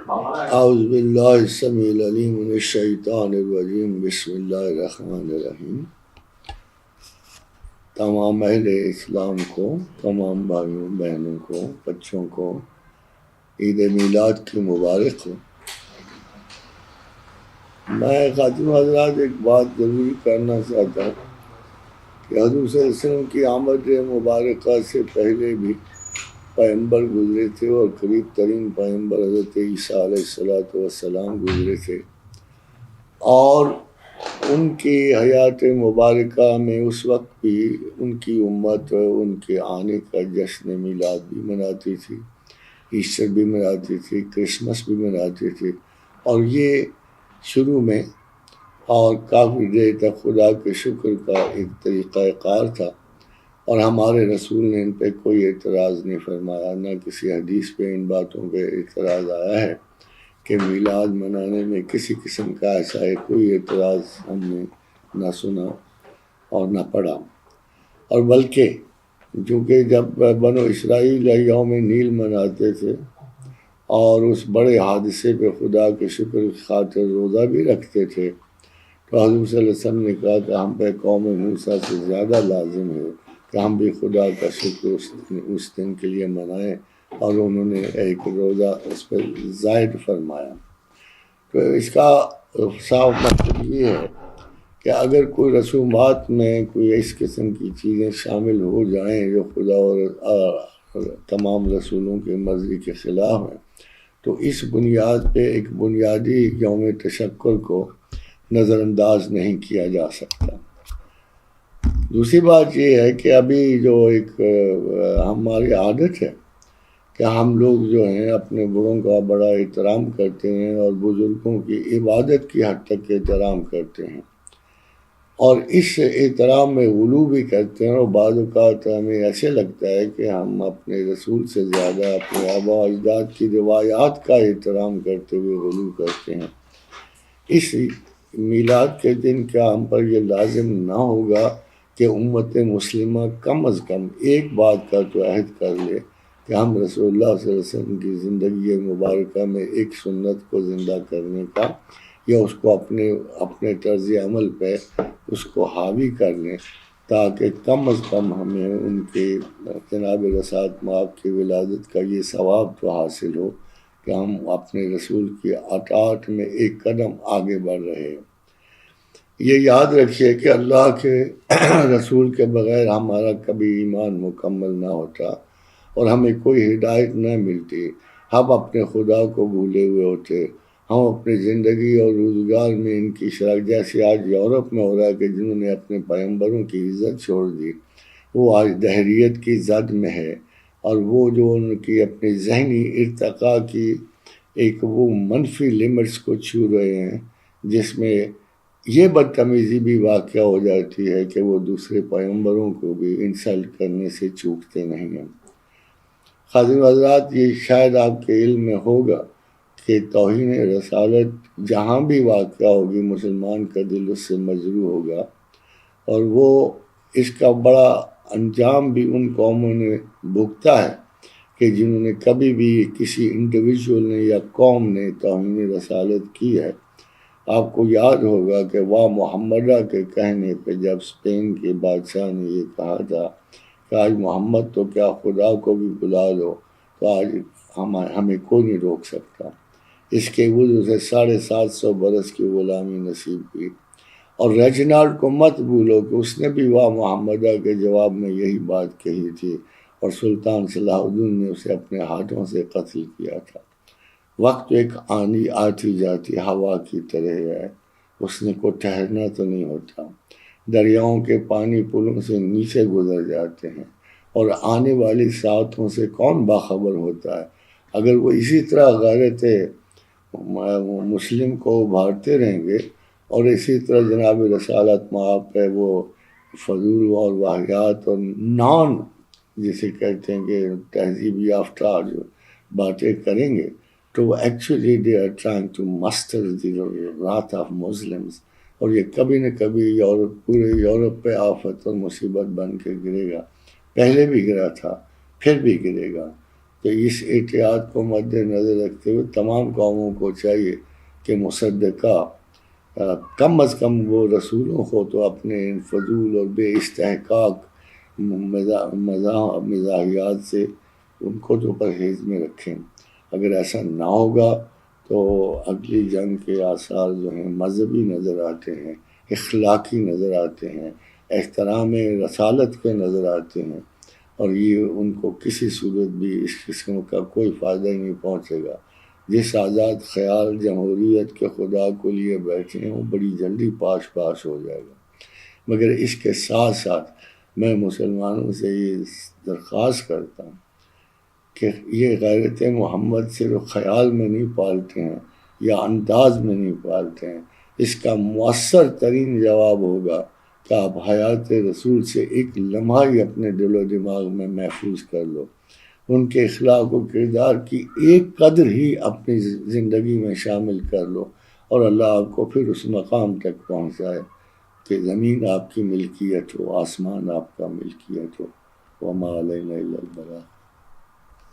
اعوذ باللہ السمیع العلیم من الشیطان الرجیم بسم اللہ الرحمن الرحیم۔ تمام اہل اسلام کو، تمام بھائیوں بہنوں کو، بچوں کو عید میلاد کی مبارک ہو۔ میں خاتون حضرات ایک بات ضروری کرنا چاہتا ہوں کہ حضور صلی اللہ علیہ وسلم کی آمد مبارکہ سے پہلے بھی پیغمبر گزرے تھے، اور قریب ترین پیغمبر حضرت عیسیٰ علیہ السلام گزرے تھے، اور ان کی حیات مبارکہ میں اس وقت بھی ان کی امت ان کے آنے کا جشن میلاد بھی مناتی تھی، ایسٹر بھی مناتی تھی، کرسمس بھی مناتی تھی، اور یہ شروع میں اور کافی دیر تک خدا کے شکر کا ایک طریقہ کار تھا، اور ہمارے رسول نے ان پہ کوئی اعتراض نہیں فرمایا، نہ کسی حدیث پہ ان باتوں پہ اعتراض آیا ہے کہ میلاد منانے میں کسی قسم کا ایسا ہے کوئی اعتراض ہم نے نہ سنا اور نہ پڑھا۔ اور بلکہ چونکہ جب بنو اسرائیل یوم نیل مناتے تھے اور اس بڑے حادثے پہ خدا کے شکر کی خاطر روزہ بھی رکھتے تھے، تو حضور صلی اللہ علیہ وسلم نے کہا کہ ہم پہ قوم موسیٰ سے زیادہ لازم ہے کہ ہم بھی خدا کا شکر اس دن کے لیے منائیں، اور انہوں نے ایک روزہ اس پہ زائد فرمایا۔ تو اس کا صاف مطلب یہ ہے کہ اگر کوئی رسومات میں کوئی اس قسم کی چیزیں شامل ہو جائیں جو خدا اور تمام رسولوں کی مرضی کے خلاف ہیں، تو اس بنیاد پہ ایک بنیادی یوم تشکر کو نظر انداز نہیں کیا جا سکتا۔ دوسری بات یہ ہے کہ ابھی جو ایک ہماری عادت ہے کہ ہم لوگ جو ہیں اپنے بڑوں کا بڑا احترام کرتے ہیں اور بزرگوں کی عبادت کی حد تک احترام کرتے ہیں، اور اس احترام میں غلو بھی کرتے ہیں، اور بعض اوقات ہمیں ایسے لگتا ہے کہ ہم اپنے رسول سے زیادہ اپنے آبا و اجداد کی روایات کا احترام کرتے ہوئے غلو کرتے ہیں۔ اس میلاد کے دن کیا ہم پر یہ لازم نہ ہوگا کہ امت مسلمہ کم از کم ایک بات کا تو عہد کر لے کہ ہم رسول اللہ صلی اللہ علیہ وسلم کی زندگی مبارکہ میں ایک سنت کو زندہ کرنے کا یا اس کو اپنے طرز عمل پہ اس کو حاوی کر لیں، تاکہ کم از کم ہمیں ان کے جناب رسالت مآب کی ولادت کا یہ ثواب تو حاصل ہو کہ ہم اپنے رسول کی اطاعت میں ایک قدم آگے بڑھ رہے ہیں۔ یہ یاد رکھیے کہ اللہ کے رسول کے بغیر ہمارا کبھی ایمان مکمل نہ ہوتا اور ہمیں کوئی ہدایت نہ ملتی، ہم اپنے خدا کو بھولے ہوئے ہوتے، ہم اپنی زندگی اور روزگار میں ان کی شرک، جیسے آج یورپ میں ہو رہا ہے کہ جنہوں نے اپنے پیغمبروں کی عزت چھوڑ دی وہ آج دہریت کی زد میں ہے، اور وہ جو ان کی اپنی ذہنی ارتقاء کی ایک وہ منفی لمٹس کو چھو رہے ہیں، جس میں یہ بدتمیزی بھی واقع ہو جاتی ہے کہ وہ دوسرے پیغمبروں کو بھی انسلٹ کرنے سے چوکتے نہیں ہیں۔ خادم حضرات، یہ شاید آپ کے علم میں ہوگا کہ توہین رسالت جہاں بھی واقع ہوگی مسلمان کا دل اس سے مجروح ہوگا، اور وہ اس کا بڑا انجام بھی ان قوموں نے بھگتا ہے کہ جنہوں نے کبھی بھی کسی انڈیویجول نے یا قوم نے توہین رسالت کی ہے۔ آپ کو یاد ہوگا کہ واہ محمدہ کے کہنے پہ جب اسپین کے بادشاہ نے یہ کہا تھا کہ آج محمد تو کیا خدا کو بھی بلا لو تو آج ہمیں کوئی نہیں روک سکتا۔ اس کے وجہ سے 750 برس کی غلامی نصیب کی، اور ریجنالڈ کو مت بھولو کہ اس نے بھی واہ محمدہ کے جواب میں یہی بات کہی تھی، اور سلطان صلاح الدین نے اسے اپنے ہاتھوں سے قتل کیا تھا۔ وقت ایک آندھی آتی جاتی ہوا کی طرح ہے، اس نے کو ٹھہرنا تو نہیں ہوتا، دریاؤں کے پانی پلوں سے نیچے گزر جاتے ہیں، اور آنے والی ساعتوں سے کون باخبر ہوتا ہے۔ اگر وہ اسی طرح غیرت مسلم کو ابھارتے رہیں گے اور اسی طرح جناب رسالت مآب پہ وہ فضول اور واہیات اور جسے کہتے ہیں کہ تہذیب یافتہ جو باتیں کریں گے، تو وہ actually they are trying to muster the wrath of Muslims, اور یہ کبھی نہ کبھی پورے یورپ پہ آفت اور مصیبت بن کے گرے گا۔ پہلے بھی گرا تھا، پھر بھی گرے گا۔ تو اس احتیاط کو مد نظر رکھتے ہوئے تمام قوموں کو چاہیے کہ مصدقہ کم از کم وہ رسولوں کو تو اپنے ان فضول اور بے استحقاق مزاحیات سے ان کو تو پرہیز میں رکھیں۔ اگر ایسا نہ ہوگا تو اگلی جنگ کے آثار جو ہیں مذہبی نظر آتے ہیں، اخلاقی نظر آتے ہیں، احترام رسالت کے نظر آتے ہیں، اور یہ ان کو کسی صورت بھی اس قسم کا کوئی فائدہ ہی نہیں پہنچے گا۔ جس آزاد خیال جمہوریت کے خدا کو لیے بیٹھے ہیں وہ بڑی جلدی پاش پاش ہو جائے گا۔ مگر اس کے ساتھ ساتھ میں مسلمانوں سے یہ درخواست کرتا ہوں کہ یہ غیرت محمد صرف خیال میں نہیں پالتے ہیں یا انداز میں نہیں پالتے ہیں، اس کا مؤثر ترین جواب ہوگا کہ آپ حیات رسول سے ایک لمحہ ہی اپنے دل و دماغ میں محفوظ کر لو، ان کے اخلاق و کردار کی ایک قدر ہی اپنی زندگی میں شامل کر لو، اور اللہ آپ کو پھر اس مقام تک پہنچائے کہ زمین آپ کی ملکیت ہو، آسمان آپ کا ملکیت ہو۔ وما علینا الا البلاغ۔